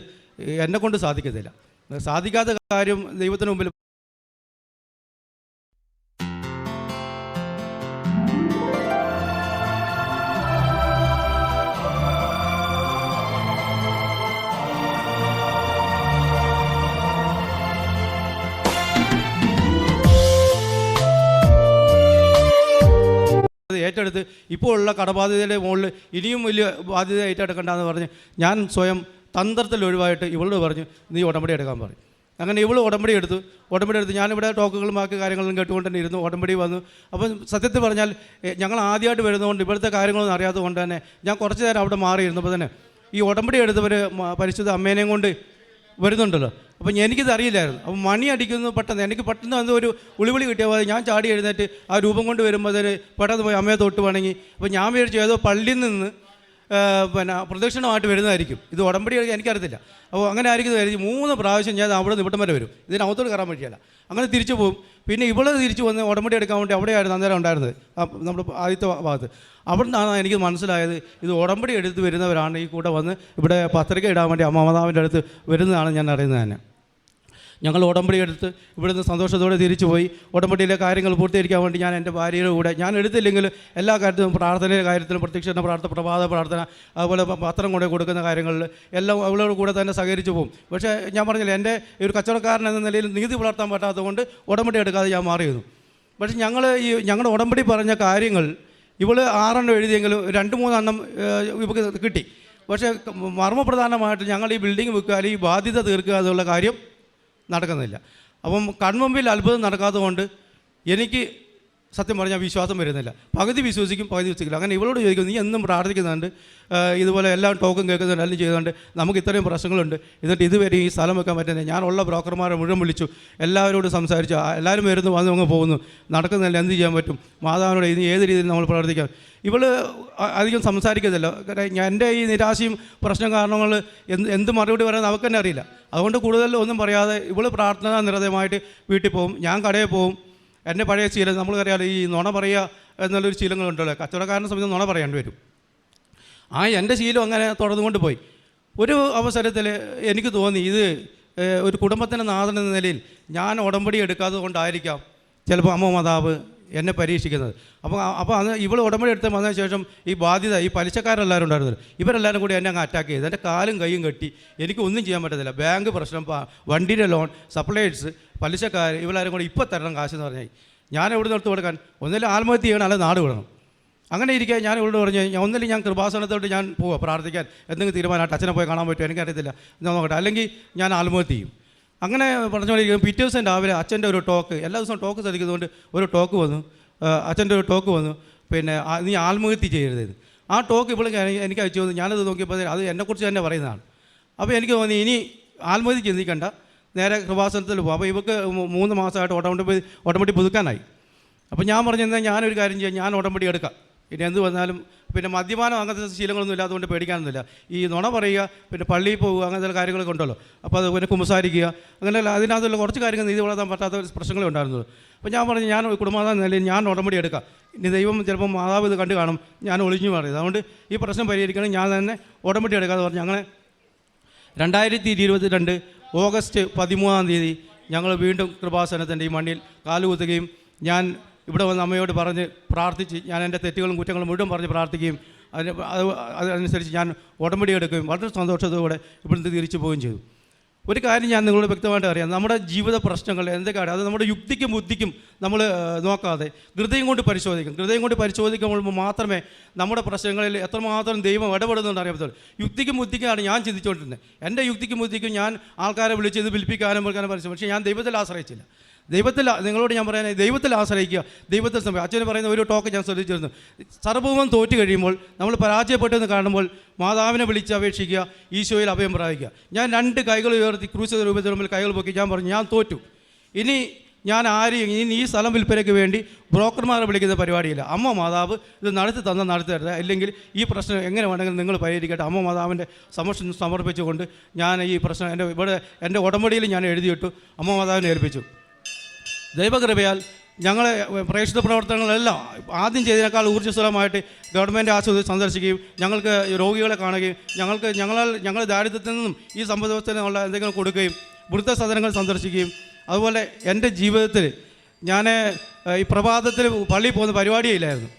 എന്നെക്കൊണ്ട് സാധിക്കത്തില്ല. സാധിക്കാത്ത കാര്യം ദൈവത്തിന് മുമ്പിൽ ഏറ്റെടുത്ത് ഇപ്പോൾ ഉള്ള കടബാധ്യതയുടെ മുകളിൽ ഇനിയും വലിയ ബാധ്യത ഏറ്റെടുക്കണ്ടെന്ന് പറഞ്ഞ് ഞാൻ സ്വയം തന്ത്രത്തിൽ ഒഴിവായിട്ട് ഇവളോട് പറഞ്ഞു, നീ ഉടമ്പടി എടുക്കാൻ പറയും. അങ്ങനെ ഇവൾ ഉടമ്പടി എടുത്ത് ഞാനിവിടെ ടോക്കുകളും ബാക്കി കാര്യങ്ങളും കേട്ടുകൊണ്ട് തന്നെ ഇരുന്നു. ഉടമ്പടി വന്നു. അപ്പം സത്യത്തിൽ പറഞ്ഞാൽ ഞങ്ങൾ ആദ്യമായിട്ട് വരുന്നതുകൊണ്ട് ഇവിടുത്തെ കാര്യങ്ങളൊന്നും അറിയാത്തത് കൊണ്ട് തന്നെ ഞാൻ കുറച്ച് നേരം അവിടെ മാറിയിരുന്നപ്പോൾ തന്നെ ഈ ഉടമ്പടി എടുത്തവർ പരിശുദ്ധ അമ്മേനെയും കൊണ്ട് വരുന്നുണ്ടല്ലോ. അപ്പം എനിക്കിത് അറിയില്ലായിരുന്നു. അപ്പം മണി അടിക്കുന്നു പെട്ടെന്ന് എന്തോ ഒരു വിളിവിളി കിട്ടിയ പോലെ ഞാൻ ചാടി എഴുന്നേറ്റ് ആ രൂപം കൊണ്ട് വരുമ്പോൾ അതിന് പെട്ടെന്ന് പോയി അമ്മയെ തൊട്ട് വണങ്ങി. അപ്പോൾ ഞാൻ വിചാരിച്ചു ഏതോ പള്ളിയിൽ നിന്ന് പ്രദക്ഷിണമായിട്ട് വരുന്നതായിരിക്കും, ഇത് ഉടമ്പടി എനിക്കറിയത്തില്ല. അപ്പോൾ അങ്ങനെ ആയിരിക്കും കരുതി 3 പ്രാവശ്യം ഞാൻ അവിടെ നിന്ന് ഇവിടം വരെ വരും, ഇതിനകത്തോട് കയറാൻ പറ്റിയല്ല. അങ്ങനെ തിരിച്ചു പോകും. പിന്നെ ഇവിടെ തിരിച്ചു വന്ന് ഉടമ്പടി എടുക്കാൻ വേണ്ടി അവിടെയായിരുന്നു അന്നേരം ഉണ്ടായിരുന്നത്, നമ്മുടെ ആദ്യത്തെ ഭാഗത്ത്. അവിടെ നിന്നാണ് എനിക്ക് മനസ്സിലായത് ഇത് ഉടമ്പടി എടുത്ത് വരുന്നവരാണ് ഈ കൂടെ വന്ന് ഇവിടെ പത്രിക ഇടാൻ വേണ്ടി അമ്മമാതാവിൻ്റെ അടുത്ത് വരുന്നതാണ് ഞാൻ അറിയുന്നത് തന്നെ. ഞങ്ങൾ ഉടമ്പടി എടുത്ത് ഇവിടുന്ന് സന്തോഷത്തോടെ തിരിച്ചു പോയി. ഉടമ്പടിയിലെ കാര്യങ്ങൾ പൂർത്തീകരിക്കാൻ വേണ്ടി ഞാൻ എൻ്റെ ഭാര്യയുടെ കൂടെ, ഞാൻ എടുത്തില്ലെങ്കിൽ എല്ലാ കാര്യത്തിലും പ്രാർത്ഥനയുടെ കാര്യത്തിലും പ്രത്യക്ഷണ പ്രാർത്ഥന, പ്രഭാത പ്രാർത്ഥന, അതുപോലെ പത്രം കൊണ്ട് കൊടുക്കുന്ന കാര്യങ്ങളിൽ എല്ലാം അവളോട് കൂടെ തന്നെ സഹകരിച്ചു പോകും. പക്ഷേ ഞാൻ പറഞ്ഞില്ല, എൻ്റെ ഒരു കച്ചവടക്കാരൻ എന്ന നിലയിൽ നീതി പുലർത്താൻ പറ്റാത്തതുകൊണ്ട് ഉടമ്പടി എടുക്കാതെ ഞാൻ മാറിയിരുന്നു. പക്ഷേ ഞങ്ങളുടെ ഉടമ്പടി പറഞ്ഞ കാര്യങ്ങൾ ഇവൾ 6 എണ്ണം എഴുതിയെങ്കിലും 2-3 എണ്ണം ഇവർക്ക് കിട്ടി. പക്ഷേ മർമ്മപ്രധാനമായിട്ട് ഞങ്ങൾ ഈ ബിൽഡിംഗ് വിൽക്കുക അല്ലെങ്കിൽ ഈ ബാധ്യത തീർക്കുക എന്നുള്ള കാര്യം നടക്കുന്നില്ല. അപ്പം കൺമുമ്പിൽ അത്ഭുതം നടക്കാത്തതുകൊണ്ട് എനിക്ക് സത്യം പറഞ്ഞാൽ വിശ്വാസം വരുന്നില്ല. പകുതി വിശ്വസിക്കും, പകുതി വിശ്വസിക്കില്ല. അങ്ങനെ ഇവളോട് ചോദിക്കും, നീ എന്നും പ്രാർത്ഥിക്കുന്നുണ്ട്, ഇതുപോലെ എല്ലാം ടോക്കും കേൾക്കുന്നുണ്ട്, എല്ലാം ചെയ്യുന്നുണ്ട്, നമുക്ക് ഇത്രയും പ്രശ്നങ്ങളുണ്ട്, എന്നിട്ട് ഇതുവരെ ഈ സ്ഥലം വെക്കാൻ പറ്റുന്നില്ല. ഞാനുള്ള ബ്രോക്കർമാരെ മുഴുവൻ വിളിച്ചു, എല്ലാവരോടും സംസാരിച്ചു, എല്ലാവരും വരുന്നു, വന്ന് അങ്ങ് പോകുന്നു, നടക്കുന്നില്ല, എന്ത് ചെയ്യാൻ പറ്റും, മാതാവിനോട് ഇനി ഏത് രീതിയിൽ നമ്മൾ പ്രവർത്തിക്കാം. ഇവൾ അധികം സംസാരിക്കുന്നില്ല. എൻ്റെ ഈ നിരാശയും പ്രശ്നം കാരണങ്ങൾ എന്ത് മറുപടി പറയാൻ അവൾക്ക് തന്നെ അറിയില്ല. അതുകൊണ്ട് കൂടുതൽ ഒന്നും പറയാതെ ഇവൾ പ്രാർത്ഥനാ നിരതമായിട്ട് വീട്ടിൽ പോകും. ഞാൻ കടയിൽ പോകും. എൻ്റെ പഴയ ശീലം നമ്മൾക്കറിയാമല്ലോ, ഈ നുണ പറയുക എന്നുള്ളൊരു ശീലങ്ങളുണ്ടല്ലോ, കച്ചവടക്കാരനെ സംബന്ധിച്ച് നുണ പറയേണ്ടി വരും. എൻ്റെ ശീലം അങ്ങനെ തുടർന്നുകൊണ്ട് പോയി. ഒരു അവസരത്തിൽ എനിക്ക് തോന്നി, ഇത് ഒരു കുടുംബത്തിൻ്റെ നാഥൻ എന്ന നിലയിൽ ഞാൻ ഉടമ്പടി എടുക്കാത്തത് കൊണ്ടായിരിക്കാം ചിലപ്പോൾ അമ്മ മാതാവ് എന്നെ പരീക്ഷിക്കുന്നത്. അപ്പോൾ അന്ന് ഇവൾ ഉടമ്പടി എടുത്ത് വന്നതിന് ശേഷം ഈ ബാധ്യത, ഈ പലിശക്കാരെല്ലാവരും ഉണ്ടായിരുന്നല്ലോ, ഇവരെല്ലാവരും കൂടി എന്നെ അങ്ങ് അറ്റാക്ക് ചെയ്തു. എൻ്റെ കാലും കൈയും കെട്ടി, എനിക്ക് ഒന്നും ചെയ്യാൻ പറ്റത്തില്ല. ബാങ്ക് പ്രശ്നം, വണ്ടിയുടെ ലോൺ, സപ്ലൈസ്, പലിശക്കാർ, ഇവരെല്ലാവരും കൂടി ഇപ്പോൾ തരണം കാശെന്ന് പറഞ്ഞാൽ ഞാൻ എവിടെ നിർത്തി കൊടുക്കാൻ, ഒന്നിലും ആത്മഹത്യ ചെയ്യണം, അല്ലെങ്കിൽ നാട് വിടണം. അങ്ങനെ ഇരിക്കുക ഞാൻ ഇവളോട് പറഞ്ഞു, ഒന്നിലും ഞാൻ കൃപാസനത്തോട്ട് ഞാൻ പോവാം പ്രാർത്ഥിക്കാൻ, എന്തെങ്കിലും തീരുമാനമായിട്ട് അച്ഛനെ പോയി കാണാൻ പറ്റുമോ എനിക്കറിയത്തില്ല, ഞാൻ നോക്കട്ടെ, അല്ലെങ്കിൽ ഞാൻ ആത്മഹത്യ ചെയ്യും. അങ്ങനെ പറഞ്ഞുകൊണ്ടിരിക്കും. പിറ്റേ ദിവസം രാവിലെ അച്ഛൻ്റെ ഒരു ടോക്ക്, എല്ലാ ദിവസവും ടോക്ക് ശ്രദ്ധിക്കുന്നതുകൊണ്ട് ഒരു ടോക്ക് വന്നു, അച്ഛൻ്റെ ഒരു ടോക്ക് വന്നു, പിന്നെ നീ ആത്മഹത്യ ചെയ്യരുത്. ആ ടോക്ക് ഇപ്പോൾ എനിക്ക് അയച്ചു തന്നു. ഞാനത് നോക്കിയപ്പോൾ അത് എന്നെക്കുറിച്ച് തന്നെ പറയുന്നതാണ്. അപ്പോൾ എനിക്ക് തോന്നി, ഇനി ആത്മഹത്യ ചിന്തിക്കണ്ട, നേരെ കൃപാസനത്തിൽ പോകും. അപ്പോൾ ഇവർക്ക് 3 മാസമായിട്ട് ഓട്ടോമാറ്റിക് പുതുക്കാനായി. അപ്പോൾ ഞാൻ പറഞ്ഞു, എന്നാൽ ഞാനൊരു കാര്യം ചെയ്യാം, ഞാൻ ഉടമ്പടി എടുക്കാം, ഇനി എന്ത് വന്നാലും. പിന്നെ മദ്യപാനം അങ്ങനത്തെ ശീലങ്ങളൊന്നും ഇല്ലാത്തതുകൊണ്ട് പേടിക്കാനൊന്നുമില്ല. ഈ നുണ പറയുക, പിന്നെ പള്ളിയിൽ പോവുക, അങ്ങനത്തെ കാര്യങ്ങളൊക്കെ ഉണ്ടല്ലോ, അപ്പോൾ അത് പിന്നെ കുമ്പസാരിക്കുക, അങ്ങനെ അതിനകത്തുള്ള കുറച്ച് കാര്യങ്ങൾ നീതി വളർത്താൻ പറ്റാത്ത പ്രശ്നങ്ങളേ ഉണ്ടായിരുന്നത്. അപ്പോൾ ഞാൻ പറഞ്ഞു, ഞാൻ കുടുംബനാഥൻ നിലയിൽ ഞാൻ ഉടമ്പടി എടുക്കാം, ഇനി ദൈവം ചിലപ്പോൾ മാതാവ് ഇത് കണ്ടു കാണും, ഞാൻ ഒളിഞ്ഞു മാറിയത്, അതുകൊണ്ട് ഈ പ്രശ്നം പരിഹരിക്കണം, ഞാൻ തന്നെ ഉടമ്പടി എടുക്കാമെന്ന് പറഞ്ഞു. അങ്ങനെ 2022 ഓഗസ്റ്റ് 13 ഞങ്ങൾ വീണ്ടും കൃപാസനത്തിൻ്റെ ഈ മണ്ണിൽ കാലുകുത്തുകയും ഞാൻ ഇവിടെ വന്ന് അമ്മയോട് പറഞ്ഞ് പ്രാർത്ഥിച്ച്, ഞാൻ എൻ്റെ തെറ്റുകളും കുറ്റങ്ങളും മുഴുവൻ പറഞ്ഞ് പ്രാർത്ഥിക്കുകയും അതനുസരിച്ച് ഞാൻ ഉടമ്പടി എടുക്കുകയും വളരെ സന്തോഷത്തോടെ ഇവിടുന്ന് തിരിച്ചു പോവുകയും ചെയ്തു. ഒരു കാര്യം ഞാൻ നിങ്ങളോട് വ്യക്തമായിട്ട് അറിയാം, നമ്മുടെ ജീവിത പ്രശ്നങ്ങൾ എന്തൊക്കെയാണ്, അത് നമ്മുടെ യുക്തിക്കും ബുദ്ധിക്കും നമ്മൾ നോക്കാതെ ഹൃദയം കൊണ്ട് പരിശോധിക്കും. ഹൃദയം കൊണ്ട് പരിശോധിക്കുമ്പോൾ മാത്രമേ നമ്മുടെ പ്രശ്നങ്ങളിൽ എത്രമാത്രം ദൈവം ഇടപെടുന്നുണ്ട് അറിയാത്തുള്ളൂ. യുക്തിക്കും ബുദ്ധിക്കാണ് ഞാൻ ചിന്തിച്ചുകൊണ്ടിരുന്നത്. എൻ്റെ യുക്തിക്കും ബുദ്ധിക്കും ഞാൻ ആൾക്കാരെ വിളിച്ച് ഇത് വിൽപ്പിക്കാനും പരിശ്രമിച്ചു. പക്ഷേ ഞാൻ ദൈവത്തിൽ ആശ്രയിച്ചില്ല. നിങ്ങളോട് ഞാൻ പറയാൻ, ദൈവത്തിൽ ആശ്രയിക്കുക, ദൈവത്തിൽ സമയം. അച്ഛന് പറയുന്ന ഒരു ടോക്ക് ഞാൻ ശ്രദ്ധിച്ചിരുന്നു, സർവ്വവും തോറ്റു കഴിയുമ്പോൾ, നമ്മൾ പരാജയപ്പെട്ടെന്ന് കാണുമ്പോൾ മാതാവിനെ വിളിച്ച് അപേക്ഷിക്കുക, ഈശോയിൽ അഭയം പ്രാപിക്കുക. ഞാൻ 2 കൈകൾ ഉയർത്തി ക്രൂശിത രൂപത്തിൽ മുമ്പിൽ കൈകൾ പൊക്കി ഞാൻ പറഞ്ഞു, ഞാൻ തോറ്റു, ഇനി ഞാൻ ഇനി ഈ സ്ഥലം വിൽപ്പനയ്ക്ക് വേണ്ടി ബ്രോക്കർമാരെ വിളിക്കുന്ന പരിപാടിയില്ല. അമ്മ മാതാവ് ഇത് നടത്തി തരുന്നത്, അല്ലെങ്കിൽ ഈ പ്രശ്നം എങ്ങനെ വേണമെങ്കിലും നിങ്ങൾ പരിഹരിക്കട്ടെ. അമ്മ മാതാവിൻ്റെ സമർപ്പിച്ചുകൊണ്ട് ഞാൻ ഈ പ്രശ്നം എൻ്റെ ഉടമ്പടിയിൽ ഞാൻ എഴുതിയിട്ടു, അമ്മ മാതാവിനെ ഏൽപ്പിച്ചു. ദൈവകൃപയാൽ ഞങ്ങളെ പ്രേക്ഷിത പ്രവർത്തനങ്ങളെല്ലാം ആദ്യം ചെയ്തതിനേക്കാൾ ഊർജ്ജസ്വലമായിട്ട് ഗവൺമെൻറ് ആശുപത്രി സന്ദർശിക്കുകയും ഞങ്ങൾക്ക് രോഗികളെ കാണുകയും ഞങ്ങൾ ദാരിദ്ര്യത്തിൽ നിന്നും ഈ സമ്പദ് വ്യവസ്ഥയിലുള്ള എന്തെങ്കിലും കൊടുക്കുകയും വൃദ്ധസദനങ്ങൾ സന്ദർശിക്കുകയും, അതുപോലെ എൻ്റെ ജീവിതത്തിൽ ഞാൻ ഈ പ്രഭാതത്തിൽ പള്ളിയിൽ പോകുന്ന പരിപാടിയേ ഇല്ലായിരുന്നു.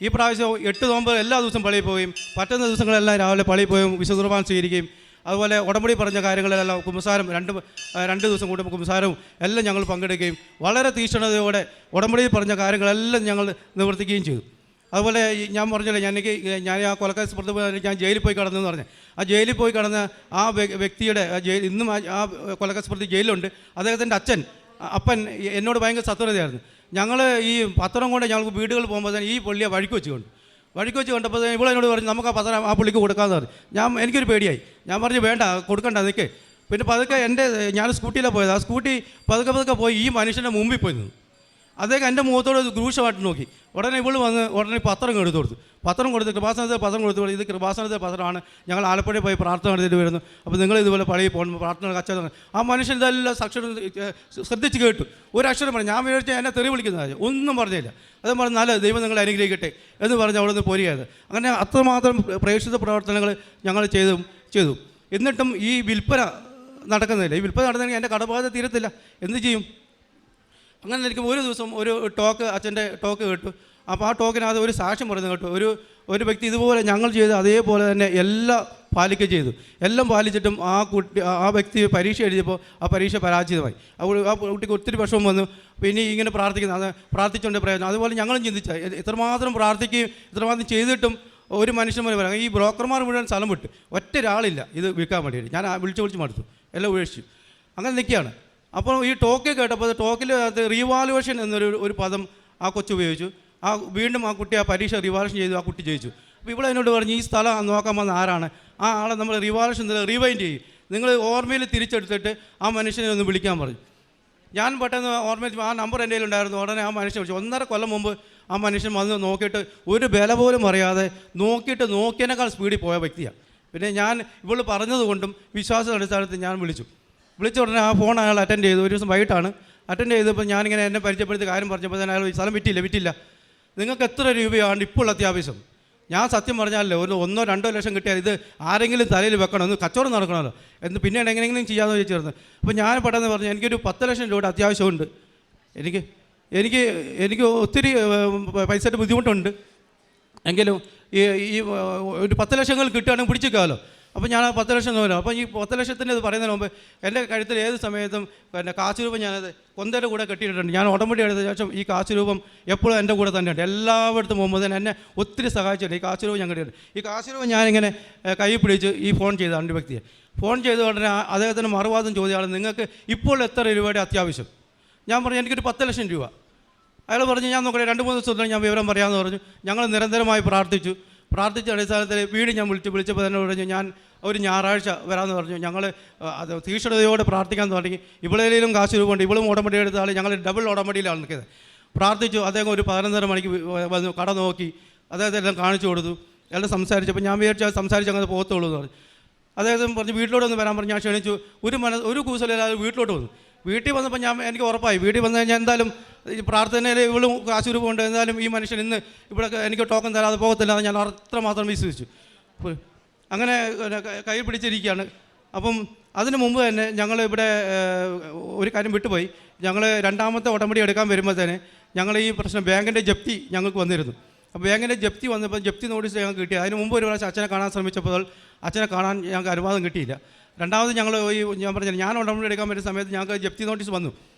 ഈ പ്രാവശ്യം 8 നോമ്പ് എല്ലാ ദിവസവും പള്ളിയിൽ പോവുകയും പറ്റുന്ന ദിവസങ്ങളെല്ലാം രാവിലെ പള്ളിയിൽ പോയും വിശുദ്ധ കുർബാന സ്വീകരിക്കുകയും, അതുപോലെ ഉടമ്പടി പറഞ്ഞ കാര്യങ്ങളെല്ലാം കുമ്പസാരം 2 ദിവസം കൂടുമ്പോൾ കുമ്പസാരവും എല്ലാം ഞങ്ങൾ പങ്കെടുക്കുകയും വളരെ തീക്ഷ്ണതയോടെ ഉടമ്പടിയിൽ പറഞ്ഞ കാര്യങ്ങളെല്ലാം ഞങ്ങൾ നിവർത്തിക്കുകയും ചെയ്തു. അതുപോലെ ഞാൻ പറഞ്ഞല്ലോ, ഞാൻ ആ കൊലക്കേസ് പുറത്ത് ഞാൻ ജയിലിൽ പോയി കിടന്നെന്ന് പറഞ്ഞത്, ആ ജയിലിൽ പോയി കിടന്ന ആ വ്യക്തിയുടെ ഇന്നും ആ കൊലക്കേസ് പ്രതി ജയിലുണ്ട്. അദ്ദേഹത്തിൻ്റെ അപ്പൻ എന്നോട് ഭയങ്കര സത്വരതയായിരുന്നു. ഞങ്ങൾ ഈ പത്രം കൊണ്ട് ഞങ്ങൾക്ക് വീടുകൾ പോകുമ്പോൾ തന്നെ ഈ പുള്ളിയെ വഴിക്ക് വെച്ച് കണ്ടപ്പോൾ ഇവളെന്നോട് പറഞ്ഞു, നമുക്ക് ആ പത്രം ആ പുള്ളിക്ക് കൊടുക്കാമെന്ന് പറഞ്ഞു. എനിക്കൊരു പേടിയായി. ഞാൻ പറഞ്ഞു, വേണ്ട, കൊടുക്കണ്ട, നിൽക്കേ. പിന്നെ പതുക്കെ ഞാൻ സ്കൂട്ടിയിലാണ് പോയത്. ആ സ്കൂട്ടി പതുക്കെ പോയി ഈ മനുഷ്യൻ്റെ മുമ്പിൽ പോയി നിന്നു. അദ്ദേഹം എൻ്റെ മുഖത്തോട് രൂക്ഷമായിട്ട് നോക്കി. ഉടനെ ഇവള് വന്ന് ഉടനെ പത്രം കൊടുത്തു. പത്രം കൊടുത്ത് കൃപാസനത്തിൽ പത്രം കൊടുത്തു. ഇത് കൃപാസനത്തിൽ പത്രമാണ്, ഞങ്ങൾ ആലപ്പുഴയിൽ പോയി പ്രാർത്ഥന നടത്തിയിട്ട് വരുന്നു, അപ്പോൾ നിങ്ങൾ ഇതുപോലെ പള്ളിയിൽ പോകണം, പ്രാർത്ഥന കച്ചവടം. ആ മനുഷ്യൻ ഇതെല്ലാം അക്ഷരം ശ്രദ്ധിച്ച് കേട്ടു. ഒരു അക്ഷരം പറഞ്ഞു. ഞാൻ വിചാരിച്ച എന്നെ തെറി വിളിക്കുന്നതായി, ഒന്നും പറഞ്ഞില്ല. അത് പറഞ്ഞു, നല്ല ദൈവം നിങ്ങളെ അനുഗ്രഹിക്കട്ടെ എന്ന് പറഞ്ഞ് അവിടെ നിന്ന് പോരുകയായത്. അങ്ങനെ അത്രമാത്രം പ്രേക്ഷിത പ്രവർത്തനങ്ങൾ ഞങ്ങൾ ചെയ്തു. എന്നിട്ടും ഈ വിൽപ്പന നടക്കുന്നില്ല. ഈ വിൽപ്പന നടന്നെങ്കിൽ എൻ്റെ കടബാധ്യത തീരത്തില്ല. എന്ത് ചെയ്യും? അങ്ങനെ എനിക്ക് ഒരു ദിവസം ഒരു അച്ഛൻ്റെ ടോക്ക് കേട്ടു. അപ്പോൾ ആ ടോക്കിനകത്ത് ഒരു സാക്ഷ്യം പറയുന്നത് കേട്ടു. ഒരു വ്യക്തി ഇതുപോലെ ഞങ്ങൾ ചെയ്ത് അതേപോലെ തന്നെ എല്ലാം പാലിക്കുകയും ചെയ്തു. എല്ലാം പാലിച്ചിട്ടും ആ വ്യക്തി പരീക്ഷ എഴുതിയപ്പോൾ ആ പരീക്ഷ പരാജയമായി. ആ കുട്ടിക്ക് ഒത്തിരി വിഷമം വന്നു. പിന്നെ ഇങ്ങനെ പ്രാർത്ഥിച്ചുകൊണ്ട് പ്രയോജനം. അതുപോലെ ഞങ്ങളും ചിന്തിച്ച ഇത്രമാത്രം പ്രാർത്ഥിക്കുകയും ഇത്രമാത്രം ചെയ്തിട്ടും ഒരു മനുഷ്യൻ പോലെ പറയാം, ഈ ബ്രോക്കർമാർ മുഴുവൻ സ്ഥലം വിട്ട് ഒറ്റ ഒരാളില്ല ഇത് വിൽക്കാൻ വേണ്ടിയിട്ട്. ഞാൻ വിളിച്ച് മടുത്തു, എല്ലാം ഉപേക്ഷിച്ചു. അങ്ങനെ നിൽക്കുകയാണ്. അപ്പോൾ ഈ ടോക്ക് കേട്ടപ്പോൾ ടോക്കിൽ അത് റീവാലുവേഷൻ എന്നൊരു പദം ആ കൊച്ചു ഉപയോഗിച്ചു. വീണ്ടും ആ കുട്ടി ആ പരീക്ഷ റിവാലുഷൻ ചെയ്തു, ആ കുട്ടി ജയിച്ചു. അപ്പോൾ ഇവിടെ എന്നോട് പറഞ്ഞു ഈ സ്ഥലം നോക്കാൻ വന്ന ആരാണ്, ആ ആളെ നമ്മൾ റിവാലുഷൻ റിവൈൻഡ് ചെയ്യും, നിങ്ങൾ ഓർമ്മയിൽ തിരിച്ചെടുത്തിട്ട് ആ മനുഷ്യനെ ഒന്ന് വിളിക്കാൻ പറഞ്ഞു. ഞാൻ പെട്ടെന്ന് ഓർമ്മയിൽ ആ നമ്പർ എൻ്റെ കയ്യിലുണ്ടായിരുന്നു. ഉടനെ ആ മനുഷ്യനെ വിളിച്ചു. 1.5 കൊല്ലം മുമ്പ് ആ മനുഷ്യൻ വന്ന് നോക്കിയിട്ട് ഒരു വില പോലും അറിയാതെ നോക്കിയതിനേക്കാൾ സ്പീഡിൽ പോയ വ്യക്തിയാണ്. പിന്നെ ഞാൻ ഇവൾ പറഞ്ഞതുകൊണ്ടും വിശ്വാസ അടിസ്ഥാനത്തിൽ ഞാൻ വിളിച്ച ഉടനെ ആ ഫോൺ അയാൾ അറ്റൻഡ് ചെയ്തു. ഒരു ദിവസം വൈകിട്ടാണ് അറ്റൻഡ് ചെയ്തപ്പോൾ ഞാനിങ്ങനെ എന്നെ പരിചയപ്പെടുത്തി കാര്യം പറഞ്ഞപ്പോൾ തന്നെ അയാൾ സ്ഥലം വിറ്റില്ല, നിങ്ങൾക്ക് എത്ര രൂപയാണ് ഇപ്പോൾ അത്യാവശ്യം? ഞാൻ സത്യം പറഞ്ഞാലല്ലോ, ഒരു 1-2 ലക്ഷം കിട്ടിയാൽ ഇത് ആരെങ്കിലും തലയിൽ വെക്കണം, ഒന്ന് കച്ചവടം നടക്കണമല്ലോ എന്ന് പിന്നീട് എങ്ങനെയെങ്കിലും ചെയ്യാമെന്ന് ചോദിച്ചിരുന്നു. അപ്പോൾ ഞാൻ പെട്ടെന്ന് പറഞ്ഞു എനിക്കൊരു 10 ലക്ഷം രൂപയുടെ അത്യാവശ്യമുണ്ട്, എനിക്ക് ഒത്തിരി പൈസയുടെ ബുദ്ധിമുട്ടുണ്ട്, എങ്കിലും ഈ ഒരു 10 ലക്ഷങ്ങൾ കിട്ടുകയാണെങ്കിൽ പിടിച്ചേക്കാമല്ലോ. അപ്പോൾ ഞാൻ 10 ലക്ഷം നോക്കാം. അപ്പോൾ ഈ 10 ലക്ഷത്തിൻ്റെ ഇത് പറയുന്നതിന് മുമ്പ് എൻ്റെ കഴുത്തിൽ ഏത് സമയത്തും പിന്നെ കാശ് രൂപം ഞാനത് കൊന്തയുടെ കൂടെ കെട്ടിയിട്ടുണ്ട്. ഞാൻ ഓട്ടോമാറ്റിക് എടുത്ത ശേഷം ഈ കാശ് രൂപം എപ്പോഴും എൻ്റെ കൂടെ തന്നെയുണ്ട്. എല്ലായിടത്തും പോകുമ്പോൾ തന്നെ എന്നെ ഒത്തിരി സഹായിച്ചിട്ടുണ്ട്. ഈ കാശ് രൂപം ഞാൻ കെട്ടിയിട്ടുണ്ട്. ഈ കാശ് രൂപം ഞാനിങ്ങനെ കൈ പിടിച്ച് ഈ ഫോൺ ചെയ്താണ് വ്യക്തിയെ. ഫോൺ ചെയ്ത ഉടനെ അദ്ദേഹത്തിന് മറുവാദം ചോദ്യമാണ്, നിങ്ങൾക്ക് ഇപ്പോൾ എത്ര രൂപയുടെ അത്യാവശ്യം? ഞാൻ പറഞ്ഞു എനിക്കൊരു 10 ലക്ഷം രൂപ. അയാൾ പറഞ്ഞു ഞാൻ നോക്കട്ടെ, 2-3 ദിവസത്തിലാണ് ഞാൻ വിവരം പറയാമെന്ന് പറഞ്ഞു. ഞങ്ങൾ നിരന്തരമായി പ്രാർത്ഥിച്ച അടിസ്ഥാനത്തിൽ വീട് ഞാൻ വിളിച്ചപ്പോൾ തന്നെ പറഞ്ഞു ഞാൻ ഒരു ഞായറാഴ്ച വരാമെന്ന് പറഞ്ഞു. ഞങ്ങൾ അത് തീക്ഷ്ണതയോടെ പ്രാർത്ഥിക്കാൻ തുടങ്ങി. ഇവളേലും കാശ് രൂപമുണ്ട്, ഇവളും ഉടമ്പടി എടുത്ത ആൾ, ഞങ്ങൾ ഡബിൾ ഉടമ്പടിയിലാണ് നിൽക്കുന്നത്. പ്രാർത്ഥിച്ചു. അദ്ദേഹം ഒരു 11:30 മണിക്ക് വന്നു, കട നോക്കി, അദ്ദേഹത്തെ എല്ലാം കാണിച്ചു കൊടുത്തു, എല്ലാം സംസാരിച്ചപ്പോൾ ഞാൻ വിചാരിച്ചാൽ സംസാരിച്ച് അങ്ങനെ പോകത്തുള്ളൂ എന്ന് പറഞ്ഞു. അദ്ദേഹം പറഞ്ഞു വീട്ടിലോട്ടൊന്ന് വരാൻ പറഞ്ഞു. ഞാൻ ക്ഷണിച്ചു. ഒരു കൂസലില്ലാതെ വീട്ടിലോട്ട് വന്നു. വീട്ടിൽ വന്നപ്പോൾ എനിക്ക് ഉറപ്പായി വീട്ടിൽ വന്നു കഴിഞ്ഞാൽ എന്തായാലും ഈ പ്രാർത്ഥനയിൽ ഇവളും കാശ് രൂപമുണ്ട്, എന്തായാലും ഈ മനുഷ്യൻ ഇന്ന് ഇവിടെ എനിക്ക് ടോക്കൺ തരാതെ പോകത്തില്ല എന്ന് ഞാൻ അത്രമാത്രം വിശ്വസിച്ചു. അങ്ങനെ കൈ പിടിച്ചിരിക്കുകയാണ്. അപ്പം അതിന് മുമ്പ് തന്നെ ഞങ്ങൾ ഇവിടെ ഒരു കാര്യം വിട്ടുപോയി. ഞങ്ങൾ 2ാമത്തെ ഉടമ്പടി എടുക്കാൻ വരുമ്പോഴത്തേന് ഞങ്ങൾ ഈ പ്രശ്നം ബാങ്കിൻ്റെ ജപ്തി ഞങ്ങൾക്ക് വന്നിരുന്നു. അപ്പോൾ ബാങ്കിൻ്റെ ജപ്തി വന്നപ്പോൾ ജപ്തി നോട്ടീസ് ഞങ്ങൾക്ക് കിട്ടി. അതിന് മുമ്പ് ഒരു പ്രാവശ്യം അച്ഛനെ കാണാൻ ശ്രമിച്ചപ്പോൾ അച്ഛനെ കാണാൻ ഞങ്ങൾക്ക് അനുവാദം കിട്ടിയില്ല. രണ്ടാമത് ഞങ്ങൾ ഞാൻ പറഞ്ഞില്ല, ഞാൻ ഉടമ്പടി എടുക്കാൻ വരുന്ന സമയത്ത് ഞങ്ങൾക്ക് ജപ്തി നോട്ടീസ് വന്നു.